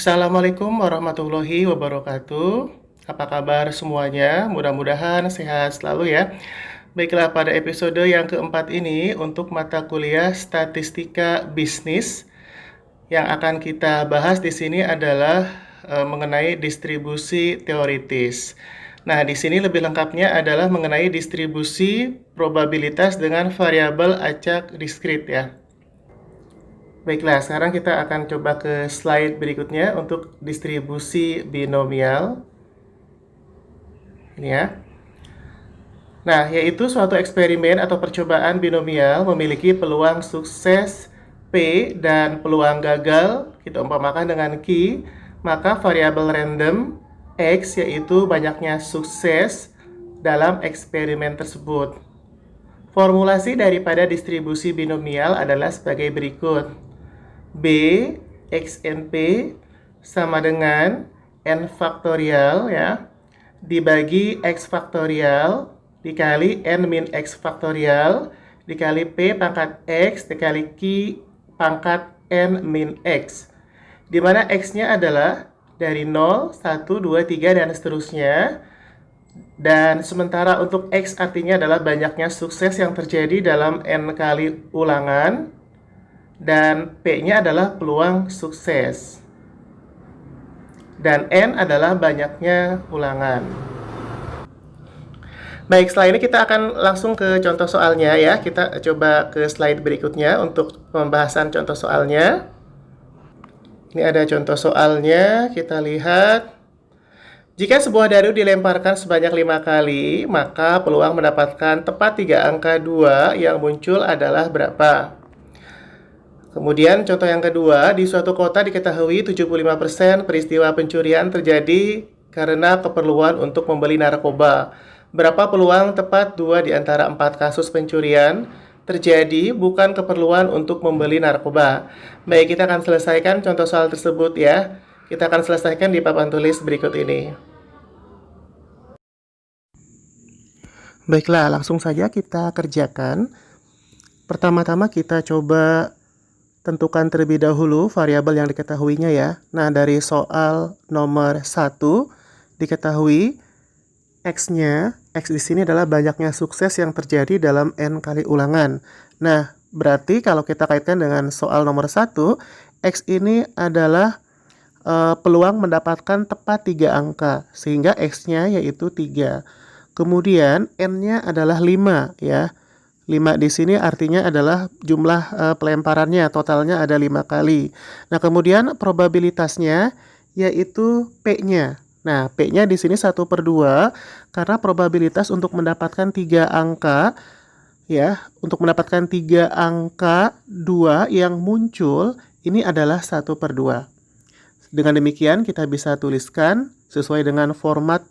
Assalamualaikum warahmatullahi wabarakatuh. Apa kabar semuanya? Mudah-mudahan sehat selalu ya. Baiklah, pada episode yang keempat ini untuk mata kuliah Statistika Bisnis yang akan kita bahas di sini adalah mengenai distribusi teoritis. Nah, di sini lebih lengkapnya adalah mengenai distribusi probabilitas dengan variabel acak diskrit ya. Baiklah, sekarang kita akan coba ke slide berikutnya untuk distribusi binomial. Ini ya. Nah, yaitu suatu eksperimen atau percobaan binomial memiliki peluang sukses P dan peluang gagal, kita umpamakan dengan Q, maka variabel random X yaitu banyaknya sukses dalam eksperimen tersebut. Formulasi daripada distribusi binomial adalah sebagai berikut. B XNP sama dengan N faktorial ya, dibagi X faktorial dikali N min X faktorial dikali P pangkat X dikali Q pangkat N min X, di mana X-nya adalah dari 0, 1, 2, 3, dan seterusnya. Dan sementara untuk X artinya adalah banyaknya sukses yang terjadi dalam N kali ulangan. Dan P-nya adalah peluang sukses. Dan N adalah banyaknya ulangan. Baik, setelah ini kita akan langsung ke contoh soalnya ya. Kita coba ke slide berikutnya untuk pembahasan contoh soalnya. Ini ada contoh soalnya, kita lihat. Jika sebuah dadu dilemparkan sebanyak 5 kali, maka peluang mendapatkan tepat 3 angka 2 yang muncul adalah berapa? Kemudian contoh yang kedua, di suatu kota diketahui 75% peristiwa pencurian terjadi karena keperluan untuk membeli narkoba. Berapa peluang tepat 2 di antara 4 kasus pencurian terjadi bukan keperluan untuk membeli narkoba? Baik, kita akan selesaikan contoh soal tersebut ya. Kita akan selesaikan di papan tulis berikut ini. Baiklah, langsung saja kita kerjakan. Pertama-tama kita coba tentukan terlebih dahulu variabel yang diketahuinya ya. Nah, dari soal nomor 1 diketahui X-nya, X di sini adalah banyaknya sukses yang terjadi dalam N kali ulangan. Nah, berarti kalau kita kaitkan dengan soal nomor 1, X ini adalah peluang mendapatkan tepat 3 angka, sehingga X-nya yaitu 3. Kemudian N-nya adalah 5 ya. 5 di sini artinya adalah jumlah pelemparannya, totalnya ada 5 kali. Nah, kemudian probabilitasnya yaitu P-nya. Nah, P-nya di sini 1/2 karena probabilitas untuk mendapatkan 3 angka ya, untuk mendapatkan 3 angka 2 yang muncul ini adalah 1/2. Dengan demikian kita bisa tuliskan sesuai dengan format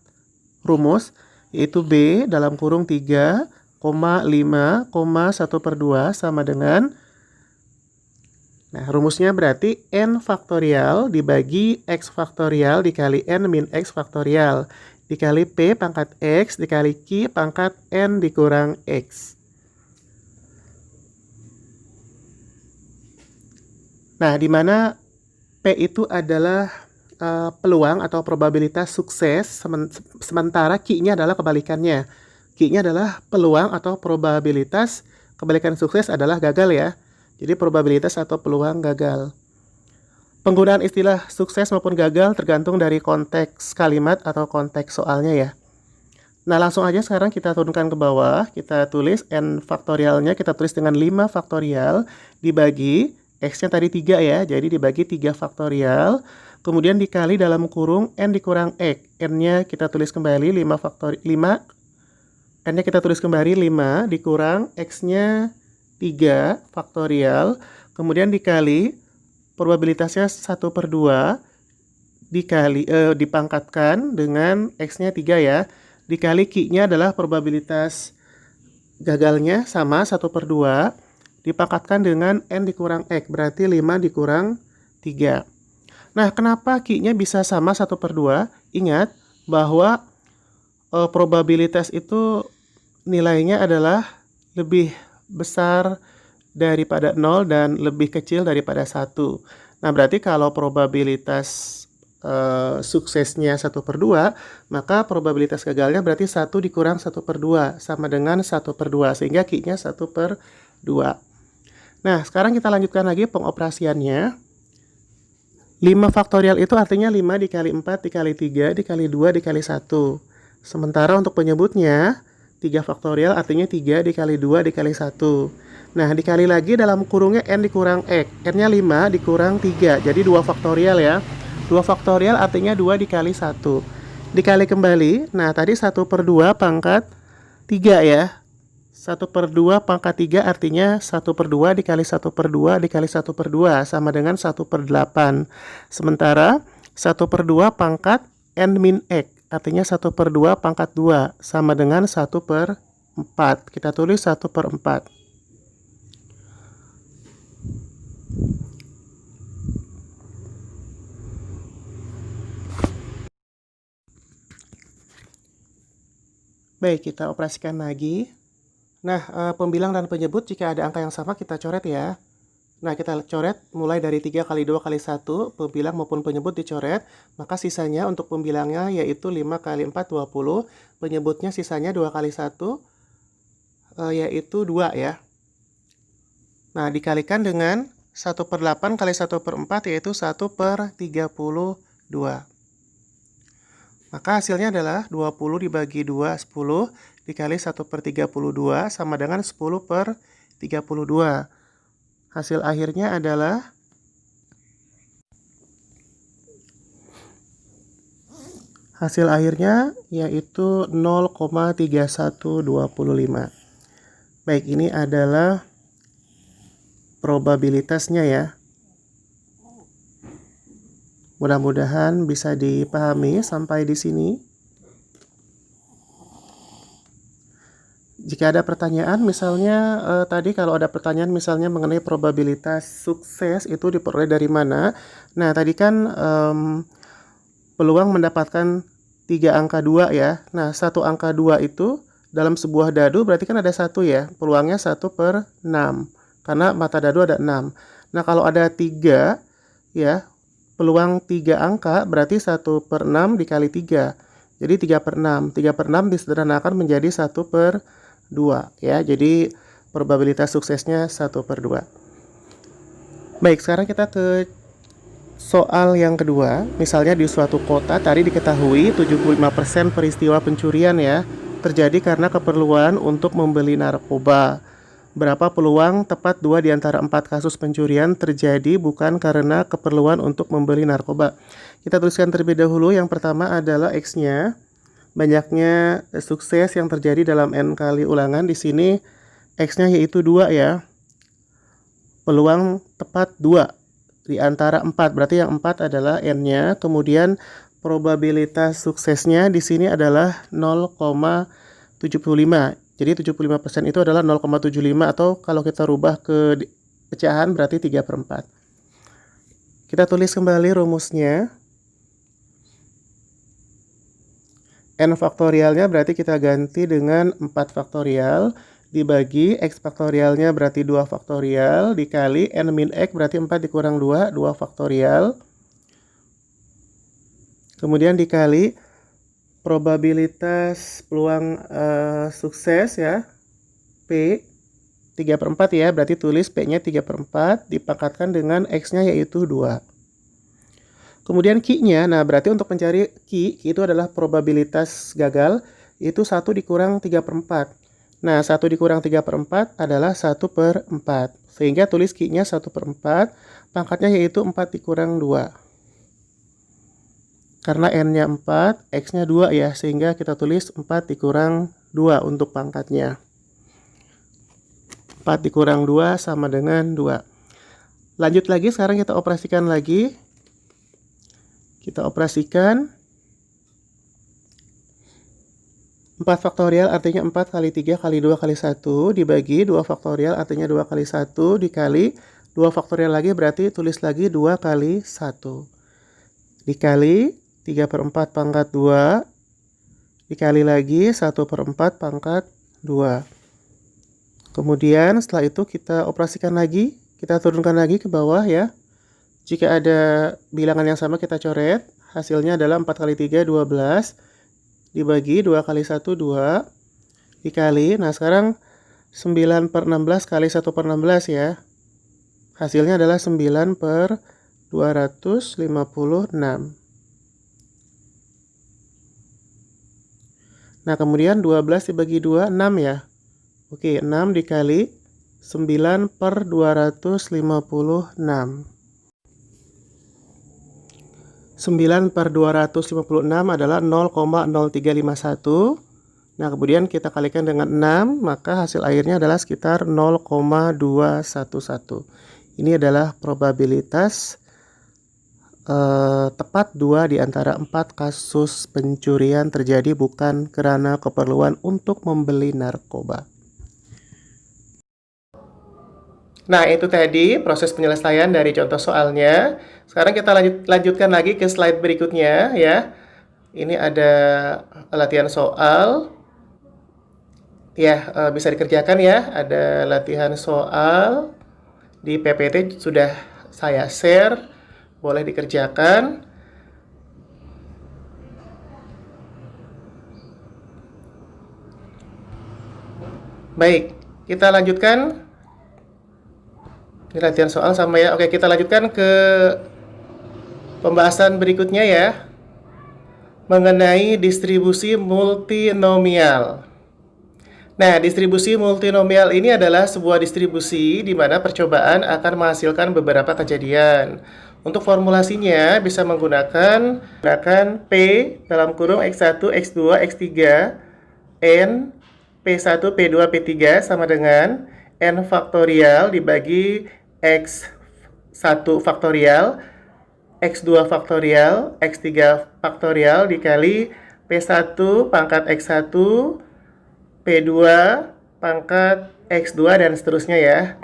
rumus yaitu B dalam kurung 3, 5, 1/2 sama dengan, nah rumusnya berarti N faktorial dibagi X faktorial dikali N min X faktorial dikali P pangkat X dikali Q pangkat N dikurang X. Nah, di mana P itu adalah peluang atau probabilitas sukses, sementara Q-nya adalah kebalikannya. Q-nya adalah peluang atau probabilitas, kebalikan sukses adalah gagal ya. Jadi probabilitas atau peluang gagal. Penggunaan istilah sukses maupun gagal tergantung dari konteks kalimat atau konteks soalnya ya. Nah, langsung aja sekarang kita turunkan ke bawah. Kita tulis N faktorialnya, kita tulis dengan 5 faktorial dibagi X-nya tadi 3 ya. Jadi dibagi 3 faktorial. Kemudian dikali dalam kurung N dikurang X. N-nya kita tulis kembali 5 faktorial 5. N-nya kita tulis kembali 5 dikurang X-nya 3 faktorial. Kemudian dikali probabilitasnya 1/2 dikali dipangkatkan dengan X-nya 3 ya. Dikali Q-nya adalah probabilitas gagalnya sama 1/2 dipangkatkan dengan N dikurang X. Berarti 5 dikurang 3. Nah, kenapa Q-nya bisa sama 1/2? Ingat bahwa probabilitas itu nilainya adalah lebih besar daripada 0 dan lebih kecil daripada 1. Nah, berarti kalau probabilitas suksesnya 1/2, maka probabilitas gagalnya berarti 1 dikurang 1/2 sama dengan 1/2, sehingga Q-nya 1/2. Nah, sekarang kita lanjutkan lagi pengoperasiannya. 5 faktorial itu artinya 5 dikali 4 dikali 3 dikali 2 dikali 1. Sementara untuk penyebutnya 3 faktorial artinya 3 dikali 2 dikali 1. Nah, dikali lagi dalam kurungnya N dikurang X. N-nya 5 dikurang 3, jadi 2 faktorial ya. 2 faktorial artinya 2 dikali 1. Dikali kembali, nah tadi 1/2 pangkat 3 ya. 1/2 pangkat 3 artinya 1/2 dikali 1/2 dikali 1/2 sama dengan 1/8. Sementara 1/2 pangkat N min X artinya 1/2 pangkat 2 sama dengan 1/4. Kita tulis 1/4. Baik, kita operasikan lagi. Nah, pembilang dan penyebut jika ada angka yang sama kita coret ya. Nah, kita coret mulai dari 3 kali 2 kali 1, pembilang maupun penyebut dicoret. Maka sisanya untuk pembilangnya yaitu 5 kali 4, 20. Penyebutnya sisanya 2 kali 1, yaitu 2 ya. Nah, dikalikan dengan 1/8 kali 1/4 yaitu 1/32. Maka hasilnya adalah 20 dibagi 2, 10, dikali 1/32 sama dengan 10/32. Hasil akhirnya adalah yaitu 0,3125. Baik, ini adalah probabilitasnya ya. Mudah-mudahan bisa dipahami sampai di sini. Jika ada pertanyaan, misalnya tadi kalau ada pertanyaan misalnya mengenai probabilitas sukses itu diperoleh dari mana? Nah, tadi kan peluang mendapatkan 3 angka 2 ya. Nah, 1 angka 2 itu dalam sebuah dadu berarti kan ada 1 ya. Peluangnya 1/6. Karena mata dadu ada 6. Nah, kalau ada 3 ya, peluang 3 angka berarti 1/6 dikali 3. Jadi 3/6. 3/6 disederhanakan menjadi 1/2 ya. Jadi probabilitas suksesnya 1/2. Baik, sekarang kita ke soal yang kedua. Misalnya di suatu kota tadi diketahui 75% peristiwa pencurian ya terjadi karena keperluan untuk membeli narkoba. Berapa peluang tepat 2 di antara 4 kasus pencurian terjadi bukan karena keperluan untuk membeli narkoba? Kita tuliskan terlebih dahulu. Yang pertama adalah X-nya. Banyaknya sukses yang terjadi dalam N kali ulangan. Di sini X-nya yaitu 2 ya. Peluang tepat 2 di antara 4. Berarti yang 4 adalah N-nya. Kemudian probabilitas suksesnya di sini adalah 0,75. Jadi 75% itu adalah 0,75 atau kalau kita rubah ke pecahan berarti 3/4. Kita tulis kembali rumusnya. N faktorialnya berarti kita ganti dengan 4 faktorial dibagi X faktorialnya berarti 2 faktorial dikali N min X berarti 4 dikurang 2, 2 faktorial. Kemudian dikali probabilitas peluang sukses ya, P 3/4 ya, berarti tulis P-nya 3/4 dipangkatkan dengan X-nya yaitu 2. Kemudian Q-nya, nah berarti untuk mencari Q itu adalah probabilitas gagal, itu 1 dikurang 3/4. Nah, 1 dikurang 3/4 adalah 1/4. Sehingga tulis Q-nya 1/4, pangkatnya yaitu 4 dikurang 2. Karena N-nya 4, X-nya 2 ya, sehingga kita tulis 4 dikurang 2 untuk pangkatnya. 4 dikurang 2 sama dengan 2. Lanjut lagi, sekarang kita operasikan lagi. Kita operasikan 4 faktorial artinya 4 kali 3 kali 2 kali 1 dibagi 2 faktorial artinya 2 kali 1 dikali 2 faktorial lagi berarti tulis lagi 2 kali 1. Dikali 3/4 pangkat 2 dikali lagi 1/4 pangkat 2. Kemudian setelah itu kita operasikan lagi, kita turunkan lagi ke bawah ya. Jika ada bilangan yang sama kita coret, hasilnya adalah 4 kali 3, 12. Dibagi 2 kali 1, 2. Dikali, nah sekarang 9 per 16 kali 1 per 16 ya. Hasilnya adalah 9 per 256. Nah, kemudian 12 dibagi 2, 6 ya. Oke, 6 dikali 9 per 256. 9 per 256 adalah 0,0351. Nah, kemudian kita kalikan dengan 6, maka hasil akhirnya adalah sekitar 0,211. Ini adalah probabilitas tepat 2 di antara 4 kasus pencurian terjadi bukan karena keperluan untuk membeli narkoba. Nah, itu tadi proses penyelesaian dari contoh soalnya. Sekarang kita lanjutkan lagi ke slide berikutnya ya. Ini ada latihan soal. Ya, bisa dikerjakan ya. Ada latihan soal di PPT sudah saya share. Boleh dikerjakan. Baik, kita lanjutkan. Ini latihan soal sama ya. Oke, kita lanjutkan ke pembahasan berikutnya ya. Mengenai distribusi multinomial. Nah, distribusi multinomial ini adalah sebuah distribusi di mana percobaan akan menghasilkan beberapa kejadian. Untuk formulasinya bisa menggunakan P dalam kurung X1, X2, X3, N, P1, P2, P3 sama dengan N faktorial dibagi X1 faktorial, X2 faktorial, X3 faktorial dikali P1 pangkat X1, P2 pangkat X2 dan seterusnya ya.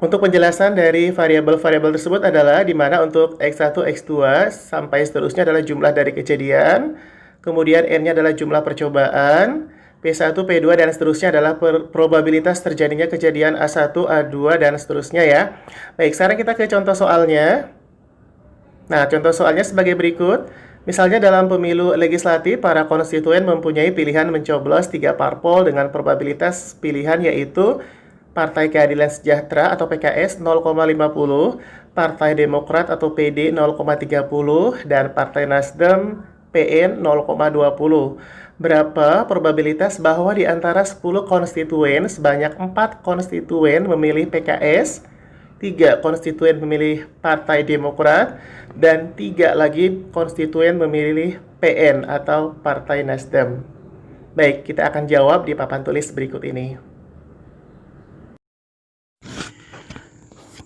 Untuk penjelasan dari variabel-variabel tersebut adalah di mana untuk X1, X2 sampai seterusnya adalah jumlah dari kejadian, kemudian N-nya adalah jumlah percobaan, P1, P2 dan seterusnya adalah probabilitas terjadinya kejadian A1, A2 dan seterusnya ya. Baik, sekarang kita ke contoh soalnya. Nah, contoh soalnya sebagai berikut. Misalnya dalam pemilu legislatif, para konstituen mempunyai pilihan mencoblos 3 parpol dengan probabilitas pilihan yaitu Partai Keadilan Sejahtera atau PKS 0,50, Partai Demokrat atau PD 0,30, dan Partai Nasdem PN 0,20. Berapa probabilitas bahwa di antara 10 konstituen sebanyak 4 konstituen memilih PKS, 3 konstituen memilih Partai Demokrat, dan 3 lagi konstituen memilih PN atau Partai Nasdem. Baik, kita akan jawab di papan tulis berikut ini.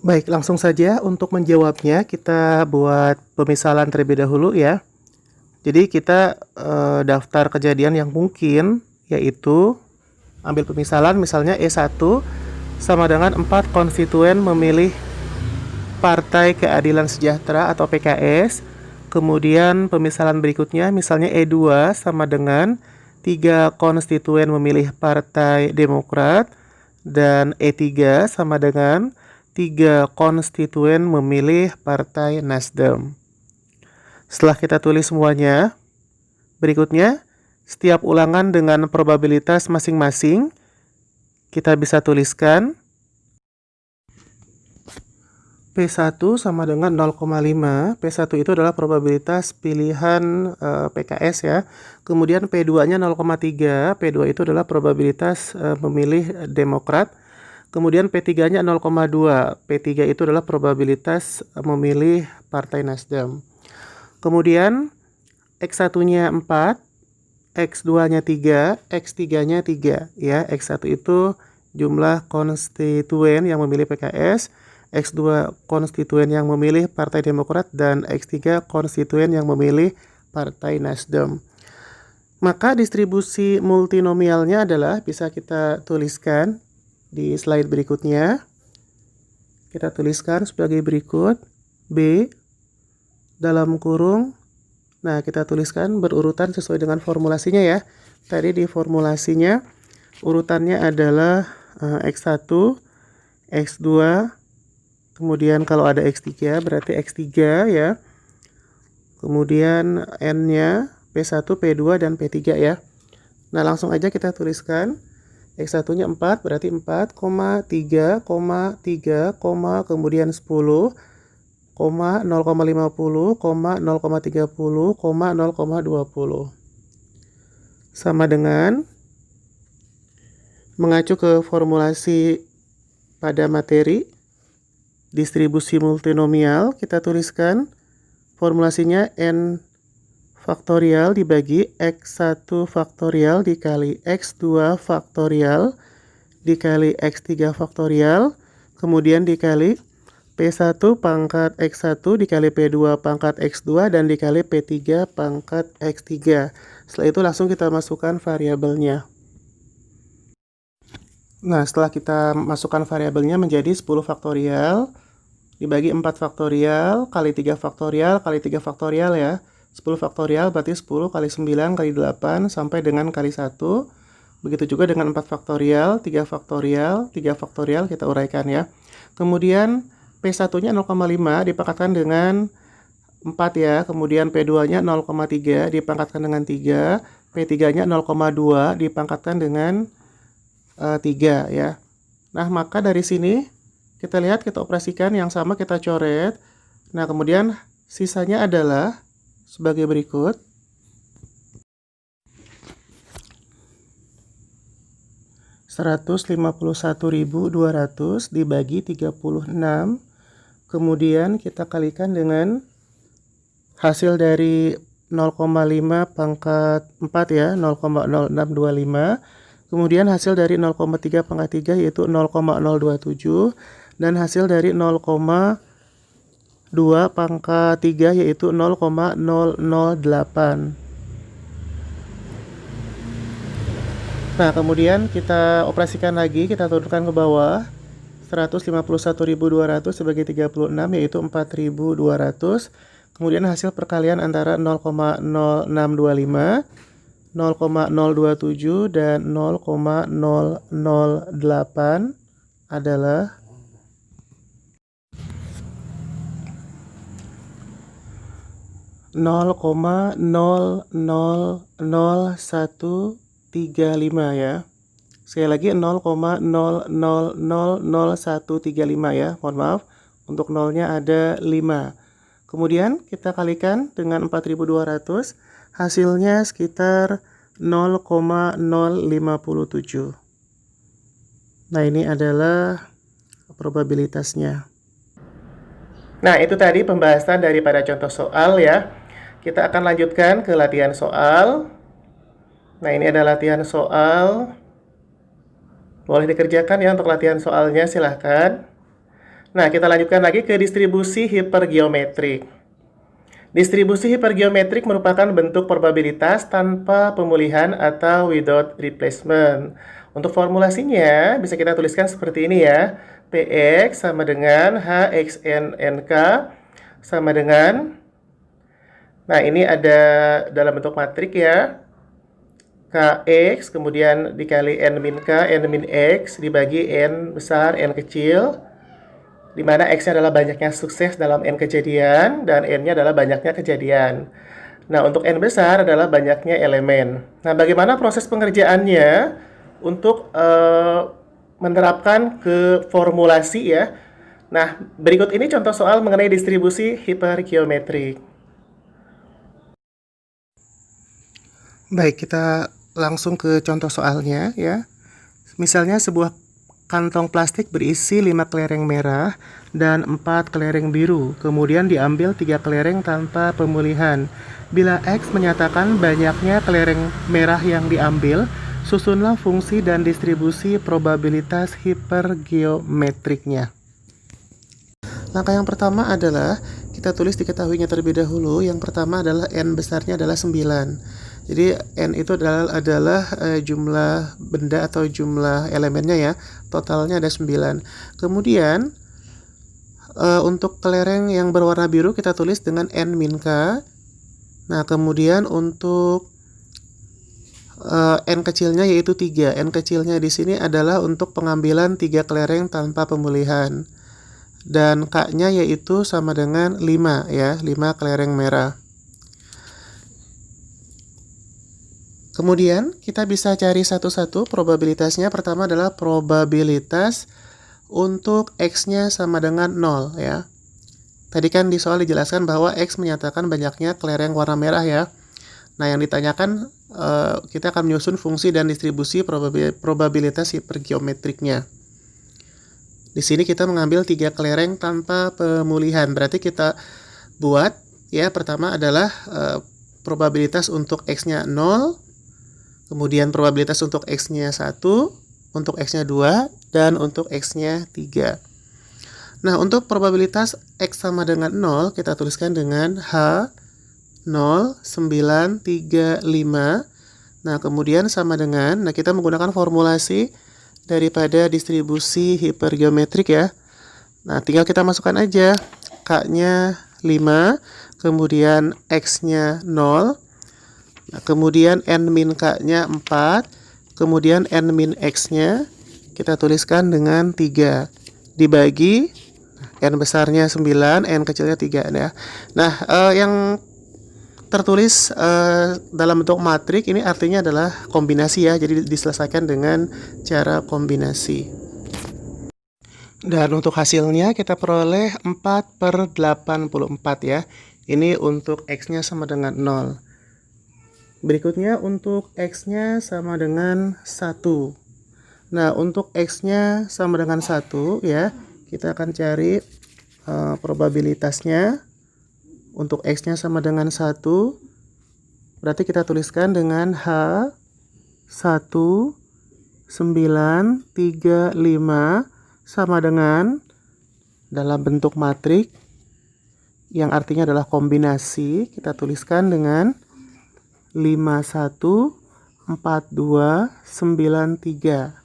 Baik, langsung saja untuk menjawabnya kita buat pemisalan terlebih dahulu ya. Jadi kita daftar kejadian yang mungkin, yaitu ambil pemisalan misalnya E1 sama dengan 4 konstituen memilih Partai Keadilan Sejahtera atau PKS. Kemudian pemisalan berikutnya misalnya E2 sama dengan 3 konstituen memilih Partai Demokrat, dan E3 sama dengan 3 konstituen memilih Partai Nasdem. Setelah kita tulis semuanya, berikutnya setiap ulangan dengan probabilitas masing-masing kita bisa tuliskan. P1 sama dengan 0,5. P1 itu adalah probabilitas pilihan PKS ya. Kemudian P2-nya 0,3. P2 itu adalah probabilitas memilih Demokrat. Kemudian P3-nya 0,2. P3 itu adalah probabilitas memilih Partai Nasdem. Kemudian X1-nya 4, X2-nya 3, X3-nya 3 ya. X1 itu jumlah konstituen yang memilih PKS, X2 konstituen yang memilih Partai Demokrat, dan X3 konstituen yang memilih Partai Nasdem. Maka distribusi multinomialnya adalah bisa kita tuliskan di slide berikutnya. Kita tuliskan sebagai berikut. B dalam kurung. Nah, kita tuliskan berurutan sesuai dengan formulasinya ya. Tadi di formulasinya urutannya adalah X1, X2, kemudian kalau ada X3 berarti X3 ya. Kemudian N-nya P1, P2, dan P3 ya. Nah, langsung aja kita tuliskan. X1-nya 4, berarti 4, 3, 3, kemudian 10, 0,50, 0,30, 0,20. Sama dengan mengacu ke formulasi pada materi distribusi multinomial, kita tuliskan formulasinya N faktorial dibagi X1 faktorial dikali X2 faktorial dikali X3 faktorial, kemudian dikali P1 pangkat X1 dikali P2 pangkat X2 dan dikali P3 pangkat X3. Setelah itu langsung kita masukkan variabelnya. Nah, setelah kita masukkan variabelnya menjadi 10 faktorial dibagi 4 faktorial kali 3 faktorial kali 3 faktorial ya. 10 faktorial berarti 10 kali 9 kali 8 sampai dengan kali 1. Begitu juga dengan 4 faktorial, 3 faktorial, 3 faktorial kita uraikan ya. Kemudian P1-nya 0,5 dipangkatkan dengan 4 ya. Kemudian P2-nya 0,3 dipangkatkan dengan 3. P3-nya 0,2 dipangkatkan dengan 3 ya. Nah, maka dari sini kita lihat, kita operasikan yang sama, kita coret. Nah, kemudian sisanya adalah sebagai berikut. Rp151.200 dibagi 36. Kemudian kita kalikan dengan hasil dari 0,5 pangkat 4 ya, 0,0625. Kemudian hasil dari 0,3 pangkat 3 yaitu 0,027. Dan hasil dari 0,2 pangkat 3 yaitu 0,008. Nah, kemudian kita operasikan lagi, kita turunkan ke bawah. 151.200 sebagai 36 yaitu 4.200. Kemudian hasil perkalian antara 0,0625, 0,027 dan 0,008 adalah 0,000135 ya. Sekali lagi 0,000135 ya. Mohon maaf, untuk nolnya ada 5. Kemudian kita kalikan dengan 4.200, hasilnya sekitar 0,057. Nah, ini adalah probabilitasnya. Nah, itu tadi pembahasan daripada contoh soal ya. Kita akan lanjutkan ke latihan soal. Nah, ini ada latihan soal. Boleh dikerjakan ya untuk latihan soalnya, silahkan. Nah, kita lanjutkan lagi ke distribusi hipergeometrik. Distribusi hipergeometrik merupakan bentuk probabilitas tanpa pemulihan atau without replacement. Untuk formulasinya bisa kita tuliskan seperti ini ya. Px sama dengan Hxn(nk) sama dengan, nah ini ada dalam bentuk matrik ya. Kx kemudian dikali n min k, n min x dibagi n besar, n kecil, di mana x-nya adalah banyaknya sukses dalam n kejadian dan n-nya adalah banyaknya kejadian. Nah, untuk n besar adalah banyaknya elemen. Nah, bagaimana proses pengerjaannya untuk menerapkan ke formulasi ya. Nah, berikut ini contoh soal mengenai distribusi hipergeometrik. Baik, kita langsung ke contoh soalnya ya. Misalnya sebuah kantong plastik berisi 5 kelereng merah dan 4 kelereng biru. Kemudian diambil 3 kelereng tanpa pemulihan. Bila X menyatakan banyaknya kelereng merah yang diambil, susunlah fungsi dan distribusi probabilitas hipergeometriknya. Langkah yang pertama adalah kita tulis diketahuinya terlebih dahulu. Yang pertama adalah N besarnya adalah 9. Jadi N itu adalah jumlah benda atau jumlah elemennya ya. Totalnya ada 9. Kemudian untuk kelereng yang berwarna biru kita tulis dengan N min K. Nah, kemudian untuk N kecilnya yaitu 3. N kecilnya di sini adalah untuk pengambilan 3 kelereng tanpa pemulihan. Dan K-nya yaitu sama dengan 5 ya, 5 kelereng merah. Kemudian kita bisa cari satu-satu probabilitasnya. Pertama adalah probabilitas untuk X-nya sama dengan 0 ya. Tadi kan di soal dijelaskan bahwa X menyatakan banyaknya kelereng warna merah ya. Nah, yang ditanyakan kita akan menyusun fungsi dan distribusi probabilitas hipergeometriknya. Di sini kita mengambil 3 kelereng tanpa pemulihan. Berarti kita buat ya, pertama adalah probabilitas untuk X-nya 0, kemudian probabilitas untuk X-nya 1, untuk X-nya 2, dan untuk X-nya 3. Nah, untuk probabilitas X sama dengan 0, kita tuliskan dengan H 0, 9, 3, 5. Nah, kemudian sama dengan, kita menggunakan formulasi daripada distribusi hipergeometrik ya. Nah, tinggal kita masukkan aja. K-nya 5, kemudian X-nya 0, nah, kemudian N-K-nya 4, kemudian N-X-nya kita tuliskan dengan 3, dibagi N besarnya 9, N kecilnya 3 ya. Nah, yang tertulis dalam bentuk matrik ini artinya adalah kombinasi ya, jadi diselesaikan dengan cara kombinasi. Dan untuk hasilnya kita peroleh 4/84 ya. Ini untuk X-nya sama dengan 0. Berikutnya untuk X-nya sama dengan 1. Nah, untuk X-nya sama dengan 1 ya, kita akan cari probabilitasnya. Untuk X-nya sama dengan 1, berarti kita tuliskan dengan H 1, 9, 3, 5 sama dengan dalam bentuk matrik yang artinya adalah kombinasi, kita tuliskan dengan 5, 1, 4, 2, 9, 3.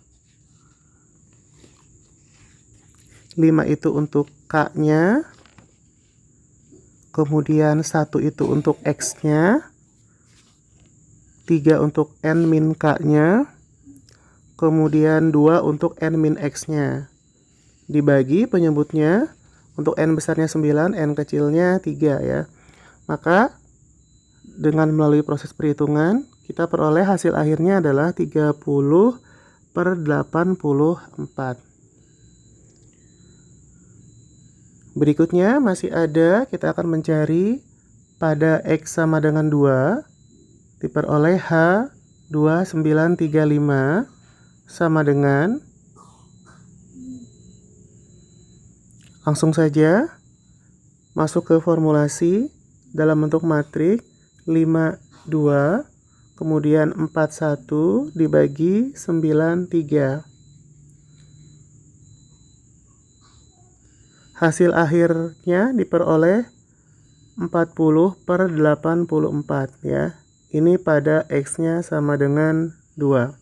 5 itu untuk K-nya, kemudian 1 itu untuk X-nya, 3 untuk N-K-nya, kemudian 2 untuk N-X-nya. Dibagi penyebutnya, untuk N besarnya 9, N kecilnya 3 ya. Maka dengan melalui proses perhitungan, kita peroleh hasil akhirnya adalah 30/84. Berikutnya masih ada, kita akan mencari pada X sama dengan 2, diperoleh H 2935 sama dengan, langsung saja masuk ke formulasi dalam bentuk matrik 5, 2, kemudian 4, 1 dibagi 9, 3. Hasil akhirnya diperoleh 40/84 ya. Ini pada X-nya sama dengan 2.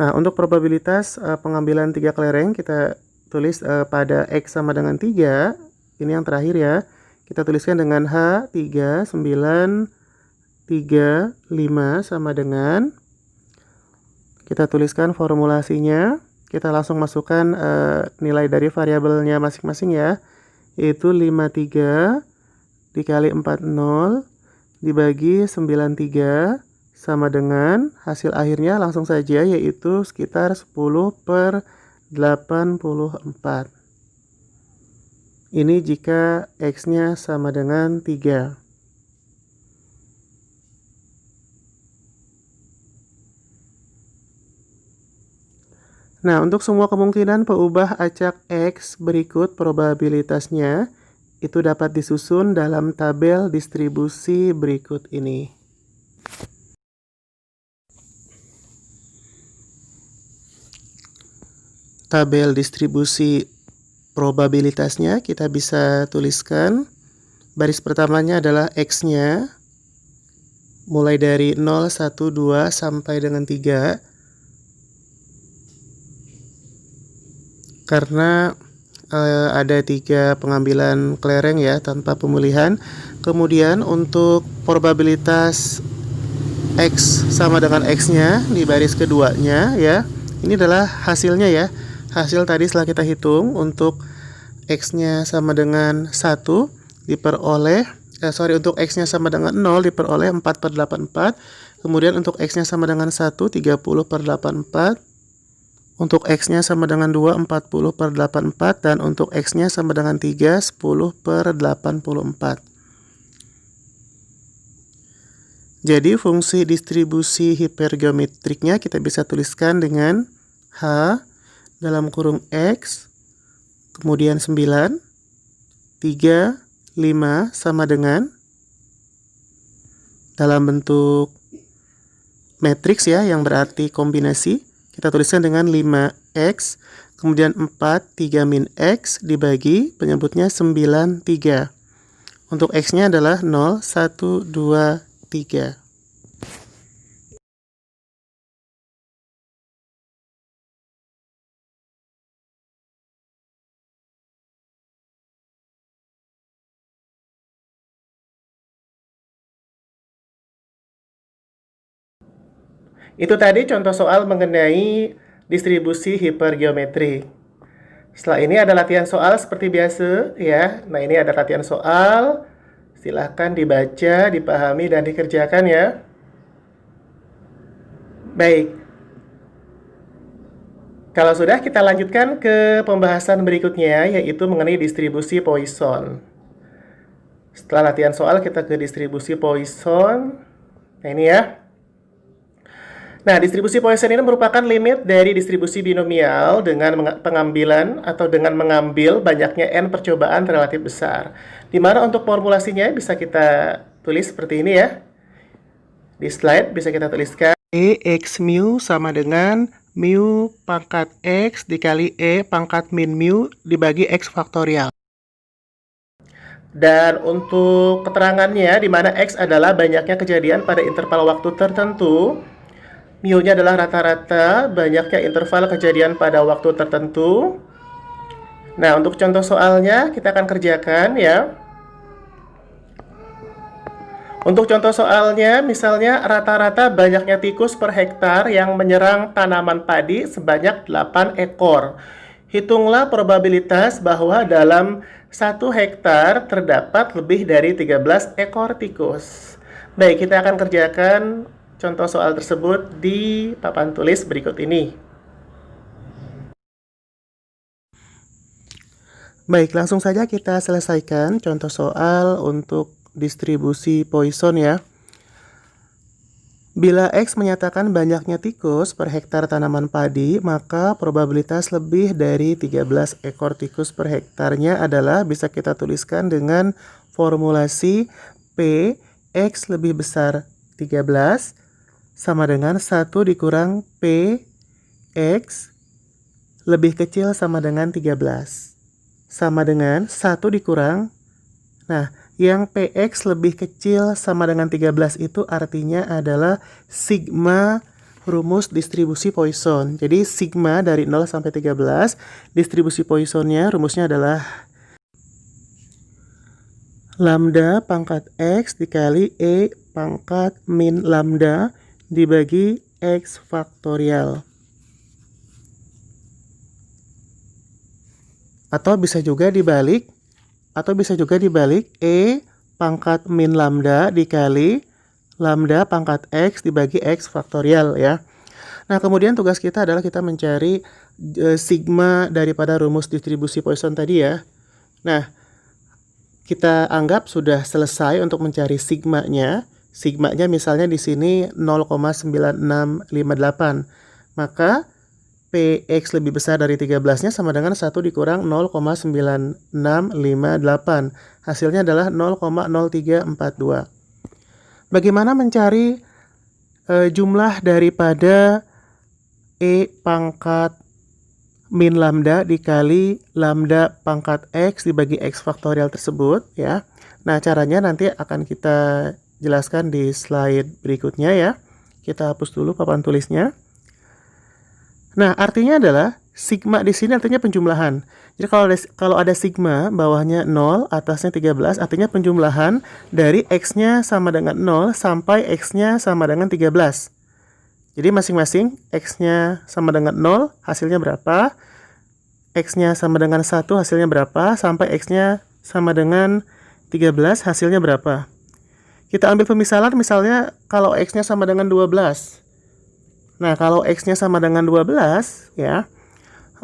Nah, untuk probabilitas pengambilan 3 kelereng kita tulis pada X sama dengan 3. Ini yang terakhir ya. Kita tuliskan dengan H 3, 9, 3, 5 sama dengan, kita tuliskan formulasinya. Kita langsung masukkan nilai dari variabelnya masing-masing ya. Yaitu 53 dikali 40 dibagi 93 sama dengan hasil akhirnya langsung saja yaitu sekitar 10/84. Ini jika X-nya sama dengan 3. Nah, untuk semua kemungkinan peubah acak X berikut probabilitasnya itu dapat disusun dalam tabel distribusi berikut ini. Tabel distribusi probabilitasnya kita bisa tuliskan. Baris pertamanya adalah X-nya mulai dari 0, 1, 2 sampai dengan 3. Karena ada 3 pengambilan kelereng ya tanpa pemulihan. Kemudian untuk probabilitas X sama dengan X-nya di baris keduanya ya. Ini adalah hasilnya ya. Hasil tadi setelah kita hitung untuk X-nya sama dengan 1 diperoleh untuk X-nya sama dengan 0 diperoleh 4/84. Kemudian untuk X-nya sama dengan 1, 30/84. Untuk X-nya sama dengan 2, 40/84. Dan untuk X-nya sama dengan 3, 10/84. Jadi fungsi distribusi hipergeometriknya kita bisa tuliskan dengan H dalam kurung X, kemudian 9, 3, 5 sama dengan dalam bentuk matriks ya, yang berarti kombinasi. Kita tuliskan dengan 5X, kemudian 4, 3 min X dibagi penyebutnya 9, 3. Untuk X-nya adalah 0, 1, 2, 3. Itu tadi contoh soal mengenai distribusi hipergeometri. Setelah ini ada latihan soal seperti biasa ya. Nah, ini ada latihan soal. Silahkan dibaca, dipahami, dan dikerjakan ya. Baik. Kalau sudah, kita lanjutkan ke pembahasan berikutnya, yaitu mengenai distribusi Poisson. Setelah latihan soal, kita ke distribusi Poisson. Nah, ini ya. Nah, distribusi Poisson ini merupakan limit dari distribusi binomial dengan pengambilan atau dengan mengambil banyaknya n percobaan relatif besar. Di mana untuk formulasinya bisa kita tulis seperti ini ya. Di slide bisa kita tuliskan E X mu sama dengan mu pangkat X dikali E pangkat min mu dibagi X faktorial. Dan untuk keterangannya, di mana X adalah banyaknya kejadian pada interval waktu tertentu, mu-nya adalah rata-rata banyaknya interval kejadian pada waktu tertentu. Nah, untuk contoh soalnya kita akan kerjakan ya. Untuk contoh soalnya, misalnya rata-rata banyaknya tikus per hektar yang menyerang tanaman padi sebanyak 8 ekor. Hitunglah probabilitas bahwa dalam 1 hektar terdapat lebih dari 13 ekor tikus. Baik, kita akan kerjakan contoh soal tersebut di papan tulis berikut ini. Baik, langsung saja kita selesaikan contoh soal untuk distribusi Poisson ya. Bila X menyatakan banyaknya tikus per hektar tanaman padi, maka probabilitas lebih dari 13 ekor tikus per hektarnya adalah bisa kita tuliskan dengan formulasi P X lebih besar 13 sama dengan 1 dikurang P X lebih kecil sama dengan 13. Sama dengan 1 dikurang, nah, yang PX lebih kecil sama dengan 13 itu artinya adalah sigma rumus distribusi Poisson. Jadi sigma dari 0 sampai 13, distribusi Poissonnya rumusnya adalah lambda pangkat X dikali E pangkat min lambda dibagi X faktorial. Atau bisa juga dibalik E pangkat min lambda dikali lambda pangkat X dibagi X faktorial ya. Nah, kemudian tugas kita adalah kita mencari sigma daripada rumus distribusi Poisson tadi ya. Nah, kita anggap sudah selesai untuk mencari sigmanya. Sigmanya misalnya di sini 0,9658. Maka PX lebih besar dari 13-nya sama dengan 1 dikurang 0,9658. Hasilnya adalah 0,0342. Bagaimana mencari jumlah daripada E pangkat min lambda dikali lambda pangkat X dibagi X faktorial tersebut ya. Nah, caranya nanti akan kita jelaskan di slide berikutnya ya. Kita hapus dulu papan tulisnya. Nah, artinya adalah sigma di sini artinya penjumlahan. Jadi kalau ada sigma, bawahnya 0, atasnya 13, artinya penjumlahan dari X-nya sama dengan 0 sampai X-nya sama dengan 13. Jadi masing-masing X-nya sama dengan 0, hasilnya berapa? X-nya sama dengan 1, hasilnya berapa? Sampai X-nya sama dengan 13 hasilnya berapa? Kita ambil pemisalan misalnya kalau X-nya sama dengan 12. Nah, kalau X-nya sama dengan 12, ya,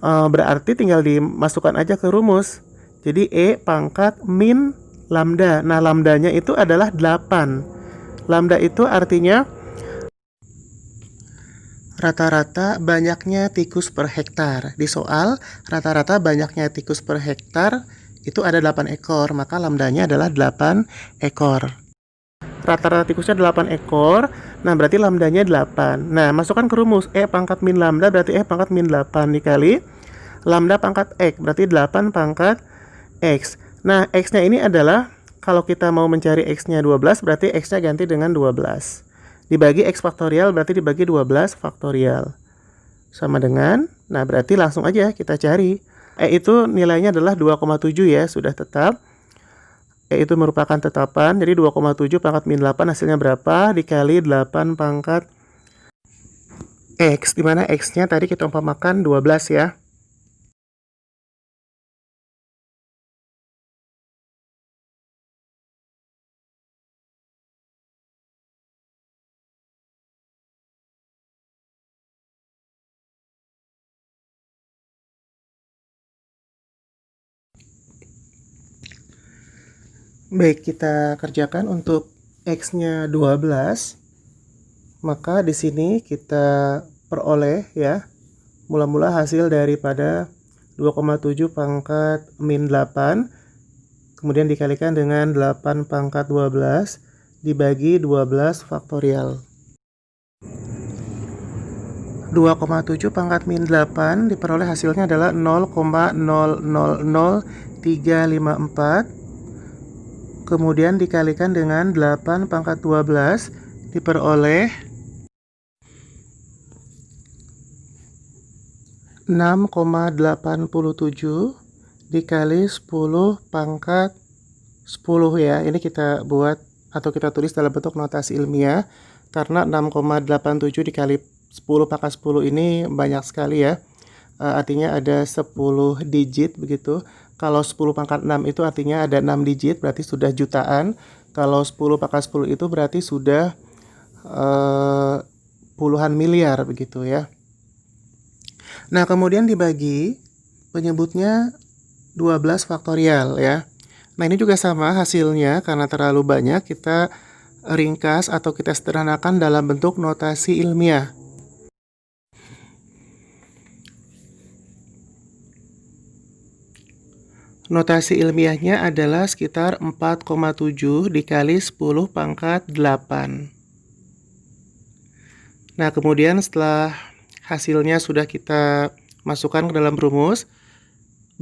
berarti tinggal dimasukkan aja ke rumus. Jadi E pangkat min lambda. Nah, lambdanya itu adalah 8. Lambda itu artinya rata-rata banyaknya tikus per hektar. Di soal, rata-rata banyaknya tikus per hektar itu ada 8 ekor, maka lambdanya adalah 8 ekor. Rata-rata tikusnya 8 ekor, nah berarti lambdanya 8. Nah, masukkan ke rumus, E pangkat min lambda berarti E pangkat min 8 dikali lambda pangkat X, berarti 8 pangkat X. Nah, X-nya ini adalah, kalau kita mau mencari X-nya 12, berarti X-nya ganti dengan 12. Dibagi X faktorial, berarti dibagi 12 faktorial. Sama dengan, nah berarti langsung aja kita cari. E itu nilainya adalah 2,7 ya, sudah tetap. E itu merupakan tetapan, jadi 2,7 pangkat min 8 hasilnya berapa? Dikali 8 pangkat X, dimana X-nya tadi kita umpamakan 12 ya. Baik, kita kerjakan untuk X-nya 12. Maka di sini kita peroleh ya, mula-mula hasil daripada 2,7 pangkat min 8, kemudian dikalikan dengan 8 pangkat 12, dibagi 12 faktorial. 2,7 pangkat min 8 diperoleh hasilnya adalah 0,000354, kemudian dikalikan dengan 8 pangkat 12 diperoleh 6,87 dikali 10 pangkat 10 ya. Ini kita buat atau kita tulis dalam bentuk notasi ilmiah, karena 6,87 dikali 10 pangkat 10 ini banyak sekali ya. Artinya ada 10 digit begitu. Kalau 10 pangkat 6 itu artinya ada 6 digit, berarti sudah jutaan. Kalau 10 pangkat 10 itu berarti sudah puluhan miliar begitu ya. Nah, kemudian dibagi, penyebutnya 12 faktorial ya. Nah, ini juga sama hasilnya, karena terlalu banyak kita ringkas atau kita sederhanakan dalam bentuk notasi ilmiah. Notasi ilmiahnya adalah sekitar 4,7 dikali 10 pangkat 8. Nah, kemudian setelah hasilnya sudah kita masukkan ke dalam rumus,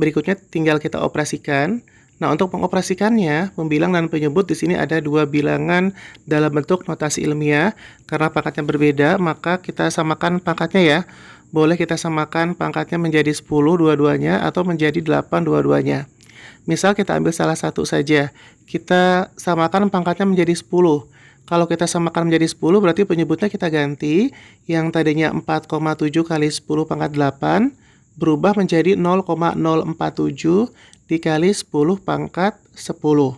berikutnya tinggal kita operasikan. Nah, untuk mengoperasikannya, pembilang dan penyebut di sini ada dua bilangan dalam bentuk notasi ilmiah. Karena pangkatnya berbeda, maka kita samakan pangkatnya ya. Boleh kita samakan pangkatnya menjadi 10 dua-duanya atau menjadi 8 dua-duanya. Misal kita ambil salah satu saja. Kita samakan pangkatnya menjadi 10. Kalau kita samakan menjadi 10, berarti penyebutnya kita ganti. Yang tadinya 4,7 kali 10 pangkat 8 berubah menjadi 0,047 dikali 10 pangkat 10.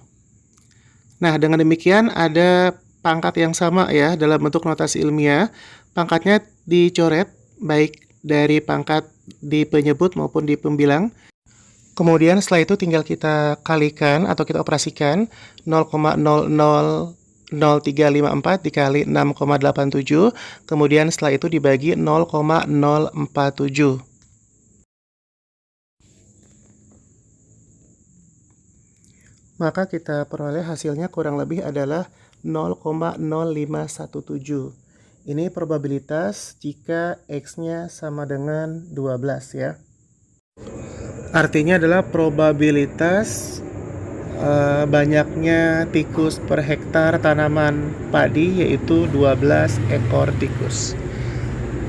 Nah, dengan demikian ada pangkat yang sama ya dalam bentuk notasi ilmiah. Pangkatnya dicoret baik dari pangkat di penyebut maupun di pembilang. Kemudian setelah itu tinggal kita kalikan atau kita operasikan 0,000354 dikali 6,87. Kemudian setelah itu dibagi 0,047. Maka kita peroleh hasilnya kurang lebih adalah 0,0517. Ini probabilitas jika X-nya sama dengan 12 ya. Artinya adalah probabilitas banyaknya tikus per hektar tanaman padi, yaitu 12 ekor tikus.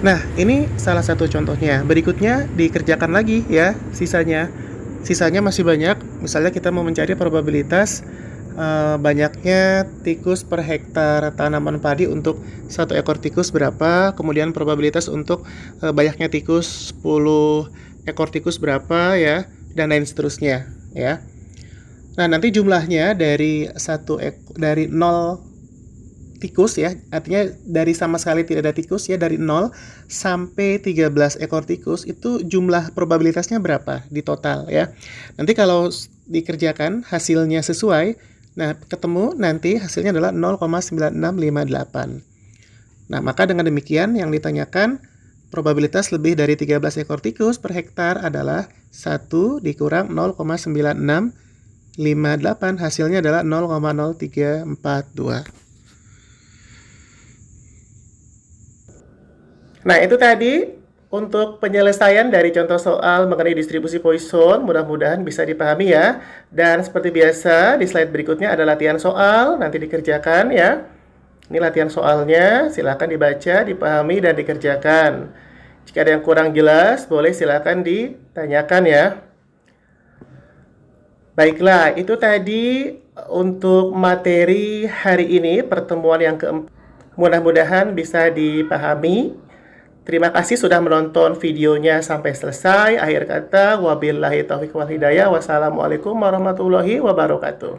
Nah, ini salah satu contohnya. Berikutnya dikerjakan lagi ya sisanya. Sisanya masih banyak. Misalnya kita mau mencari probabilitas banyaknya tikus per hektar tanaman padi untuk 1 ekor tikus berapa, kemudian probabilitas untuk banyaknya tikus 10 ekor tikus berapa ya, dan lain seterusnya ya. Nah, nanti jumlahnya dari dari 0 tikus ya, artinya dari sama sekali tidak ada tikus ya, dari 0 sampai 13 ekor tikus itu jumlah probabilitasnya berapa di total ya. Nanti kalau dikerjakan hasilnya sesuai, nah ketemu nanti hasilnya adalah 0,9658. Nah, maka dengan demikian yang ditanyakan probabilitas lebih dari 13 ekor tikus per hektar adalah 1 dikurang 0,9658, hasilnya adalah 0,0342. Nah, itu tadi untuk penyelesaian dari contoh soal mengenai distribusi Poisson, mudah-mudahan bisa dipahami ya. Dan seperti biasa, di slide berikutnya ada latihan soal, nanti dikerjakan ya. Ini latihan soalnya, silakan dibaca, dipahami, dan dikerjakan. Jika ada yang kurang jelas, boleh silakan ditanyakan ya. Baiklah, itu tadi untuk materi hari ini, pertemuan yang keempat. Mudah-mudahan bisa dipahami. Terima kasih sudah menonton videonya sampai selesai. Akhir kata, wabillahi taufiq wal hidayah. Wassalamualaikum warahmatullahi wabarakatuh.